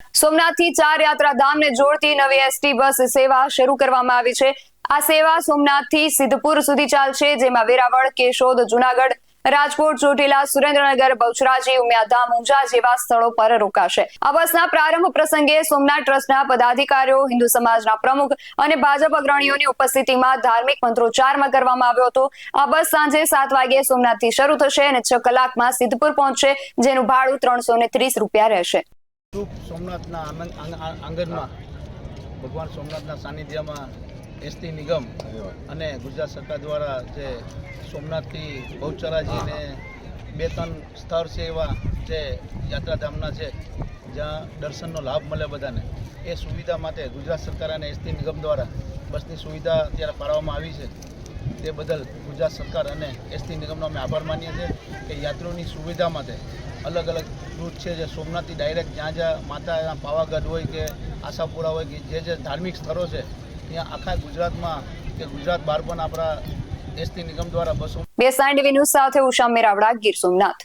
સોમનાથથી 4 યાત્રાધામને જોડતી નવી ST bus સેવા શરૂ કરવામાં આવી છે। આ સેવા સોમનાથથી સિદ્ધપુર સુધી ચાલશે, જેમાં વેરાવળ, કેશોદ, જુનાગઢ, રાજકોટ, ચોટીલા, સુરેન્દ્રનગર, બહુચરાજી, ઉમિયાધામ, ઊંઝા જેવા સ્થળો પર રોકાશે। આ બસના પ્રારંભ પ્રસંગે સોમનાથ ટ્રસ્ટના પદાધિકારીઓ, હિન્દુ સમાજના પ્રમુખ અને ભાજપ અગ્રણીઓની ઉપસ્થિતિમાં ધાર્મિક મંત્રોચ્ચારમાં કરવામાં આવ્યો હતો। આ બસ સાંજે 7 વાગ્યે સોમનાથથી શરૂ થશે અને 6 કલાકમાં સિદ્ધપુર પહોંચશે, જેનું ભાડું 330 રૂપિયા રહેશે। સોમનાથના આંગણમાં ભગવાન સોમનાથના સાનિધ્યમાં એસટી નિગમ અને ગુજરાત સરકાર દ્વારા જે સોમનાથથી બહુચરાજીને 2-3 સ્થળ છે એવા જે યાત્રાધામના છે જ્યાં દર્શનનો લાભ મળે બધાને, એ સુવિધા માટે ગુજરાત સરકાર અને એસટી નિગમ દ્વારા બસની સુવિધા અત્યારે પાડવામાં આવી છે। તે બદલ ગુજરાત સરકાર અને એસટી નિગમનો અમે આભાર માનીએ છીએ કે યાત્રીઓની સુવિધા માટે અલગ અલગ રૂટ છે, જે સોમનાથથી ડાયરેક્ટ જ્યાં માતા પાવાગઢ હોય કે આશાપુરા હોય કે જે ધાર્મિક સ્થળો છે ત્યાં આખા ગુજરાતમાં કે ગુજરાત બહાર પણ આપણા એસટી નિગમ દ્વારા બસો। BSNTV ન્યૂઝ સાથે ઉષા મેરાવડા, ગીર સોમનાથ।